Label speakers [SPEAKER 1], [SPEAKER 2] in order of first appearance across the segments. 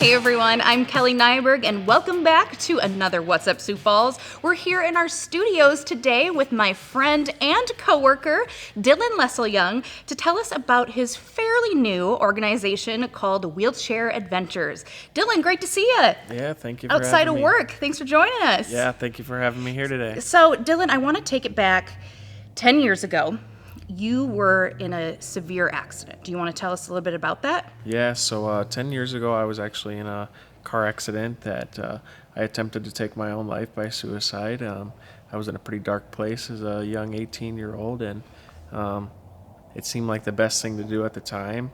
[SPEAKER 1] Hey everyone, I'm Kelly Nyberg, and welcome back to another What's Up Sioux Falls. We're here in our studios today with my friend and coworker, Dylan Lesselyoung, to tell us about his fairly new organization called Wheelchair Adventures. Dylan, great to see you.
[SPEAKER 2] Yeah, thank you for
[SPEAKER 1] Outside
[SPEAKER 2] having
[SPEAKER 1] of
[SPEAKER 2] me.
[SPEAKER 1] work. Thanks for joining us.
[SPEAKER 2] Yeah, thank you for having me here today.
[SPEAKER 1] So, Dylan, I want to take it back 10 years ago. You were in a severe accident. Do you want to tell us a little bit about that?
[SPEAKER 2] Yeah, so 10 years ago, I was actually in a car accident that I attempted to take my own life by suicide. I was in a pretty dark place as a young 18-year-old, and it seemed like the best thing to do at the time.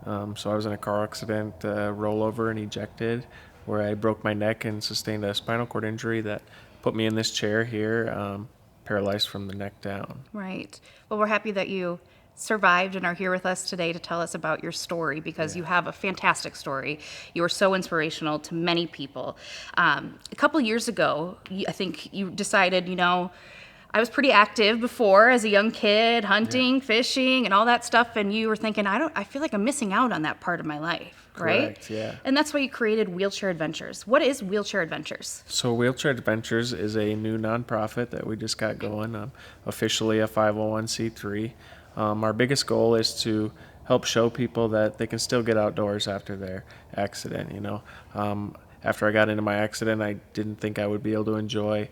[SPEAKER 2] So I was in a car accident, rollover and ejected, where I broke my neck and sustained a spinal cord injury that put me in this chair here, paralyzed from the neck down.
[SPEAKER 1] Right. Well, we're happy that you survived and are here with us today to tell us about your story, because you have a fantastic story. You are so inspirational to many people. A couple years ago, I think you decided, I was pretty active before as a young kid, hunting, fishing, and all that stuff. And you were thinking, I feel like I'm missing out on that part of my life, right?
[SPEAKER 2] Correct, yeah.
[SPEAKER 1] And that's why you created Wheelchair Adventures. What is Wheelchair Adventures?
[SPEAKER 2] So Wheelchair Adventures is a new nonprofit that we just got going, officially a 501c3. Our biggest goal is to help show people that they can still get outdoors after their accident. After I got into my accident, I didn't think I would be able to enjoy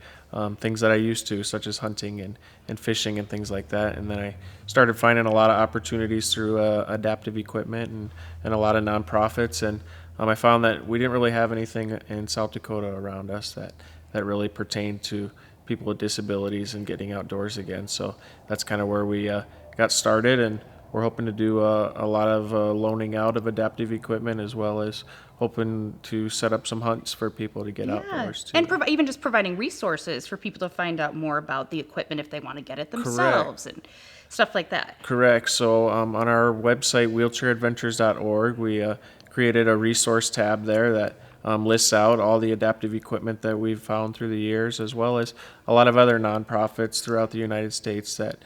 [SPEAKER 2] things that I used to, such as hunting and fishing and things like that. And then I started finding a lot of opportunities through adaptive equipment and a lot of nonprofits. And I found that we didn't really have anything in South Dakota around us that really pertained to people with disabilities and getting outdoors again. So that's kind of where we got started, and we're hoping to do a lot of loaning out of adaptive equipment, as well as hoping to set up some hunts for people to get outdoors too.
[SPEAKER 1] And even just providing resources for people to find out more about the equipment if they want to get it themselves.
[SPEAKER 2] Correct.
[SPEAKER 1] And stuff like that.
[SPEAKER 2] Correct. So on our website, wheelchairadventures.org, we created a resource tab there that lists out all the adaptive equipment that we've found through the years, as well as a lot of other nonprofits throughout the United States that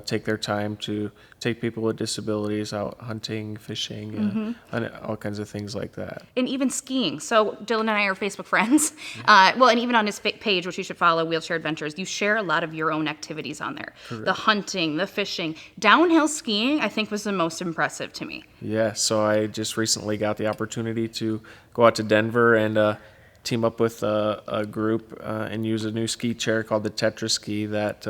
[SPEAKER 2] take their time to take people with disabilities out hunting, fishing, and all kinds of things like that.
[SPEAKER 1] And even skiing. So Dylan and I are Facebook friends. And even on his page, which you should follow, Wheelchair Adventures, you share a lot of your own activities on there.
[SPEAKER 2] Correct.
[SPEAKER 1] The hunting, the fishing. Downhill skiing, I think, was the most impressive to me.
[SPEAKER 2] Yeah, so I just recently got the opportunity to go out to Denver and team up with a group and use a new ski chair called the Tetra Ski that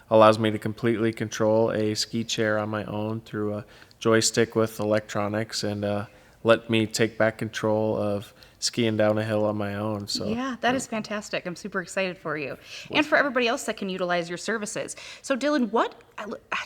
[SPEAKER 2] allows me to completely control a ski chair on my own through a joystick with electronics, and let me take back control of skiing down a hill on my own. So
[SPEAKER 1] yeah, that is fantastic. I'm super excited for you and for everybody else that can utilize your services. So Dylan,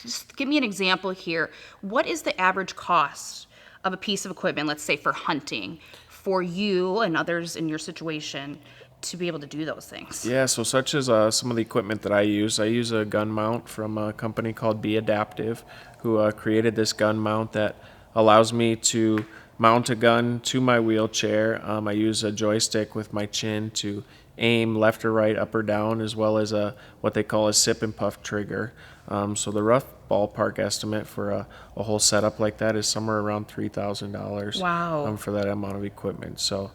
[SPEAKER 1] just give me an example here. What is the average cost of a piece of equipment, let's say for hunting, for you and others in your situation to be able to do those things?
[SPEAKER 2] Yeah, so such as some of the equipment that I use a gun mount from a company called Be Adaptive, who created this gun mount that allows me to mount a gun to my wheelchair. I use a joystick with my chin to aim left or right, up or down, as well as what they call a sip and puff trigger. So the rough ballpark estimate for a whole setup like that is somewhere around $3,000.
[SPEAKER 1] Wow.
[SPEAKER 2] For that amount of equipment. So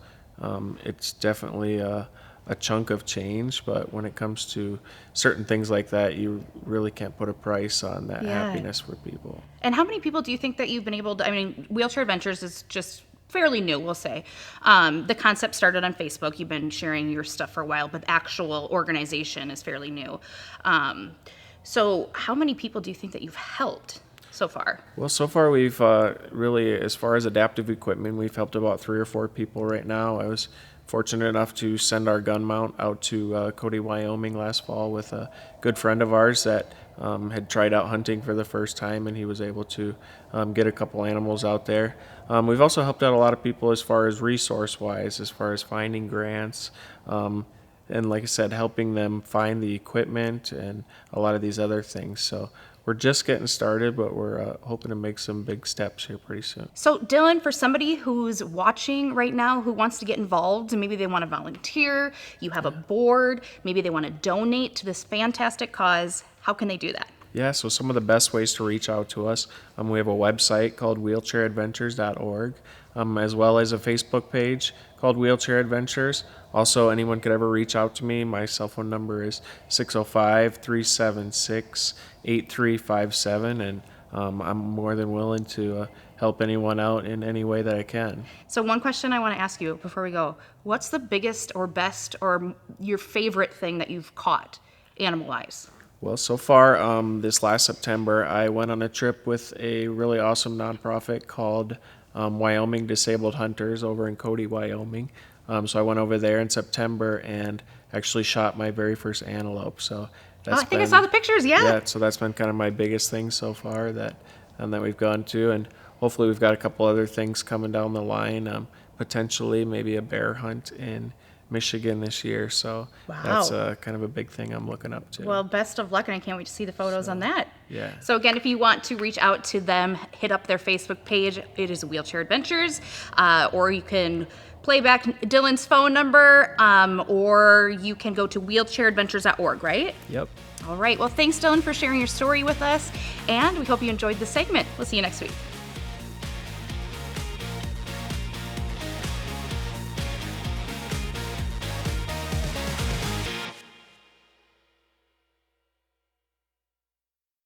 [SPEAKER 2] it's definitely a chunk of change, but when it comes to certain things like that, you really can't put a price on that happiness for people.
[SPEAKER 1] And how many people do you think that you've been able to, Wheelchair Adventures is just fairly new, we'll say. The concept started on Facebook. You've been sharing your stuff for a while, but the actual organization is fairly new. So how many people do you think that you've helped so far? Well,
[SPEAKER 2] so far we've really, as far as adaptive equipment, we've helped about 3 or 4 people right now. I was fortunate enough to send our gun mount out to Cody, Wyoming last fall with a good friend of ours that had tried out hunting for the first time, and he was able to get a couple animals out there. We've also helped out a lot of people as far as resource-wise, as far as finding grants, and like I said, helping them find the equipment and a lot of these other things. So we're just getting started, but we're hoping to make some big steps here pretty soon.
[SPEAKER 1] So Dylan, for somebody who's watching right now who wants to get involved, and maybe they want to volunteer, you have a board, maybe they want to donate to this fantastic cause, how can they do that?
[SPEAKER 2] Yeah, so some of the best ways to reach out to us, we have a website called wheelchairadventures.org, as well as a Facebook page called Wheelchair Adventures. Also, anyone could ever reach out to me. My cell phone number is 605-376-8357, and I'm more than willing to help anyone out in any way that I can.
[SPEAKER 1] So one question I want to ask you before we go, what's the biggest or best or your favorite thing that you've caught animal-wise?
[SPEAKER 2] Well, so far, this last September, I went on a trip with a really awesome nonprofit called Wyoming Disabled Hunters over in Cody, Wyoming. So I went over there in September and actually shot my very first antelope. So that's
[SPEAKER 1] I think I saw the pictures, yeah.
[SPEAKER 2] Yeah, so that's been kind of my biggest thing so far that we've gone to, and hopefully we've got a couple other things coming down the line. Potentially maybe a bear hunt in Michigan this year. So that's kind of a big thing I'm looking up to.
[SPEAKER 1] Well, best of luck, and I can't wait to see the photos on that.
[SPEAKER 2] Yeah.
[SPEAKER 1] So again, if you want to reach out to them, hit up their Facebook page. It is Wheelchair Adventures, or you can play back Dylan's phone number, or you can go to wheelchairadventures.org, right?
[SPEAKER 2] Yep.
[SPEAKER 1] All right. Well, thanks, Dylan, for sharing your story with us, and we hope you enjoyed the segment. We'll see you next week.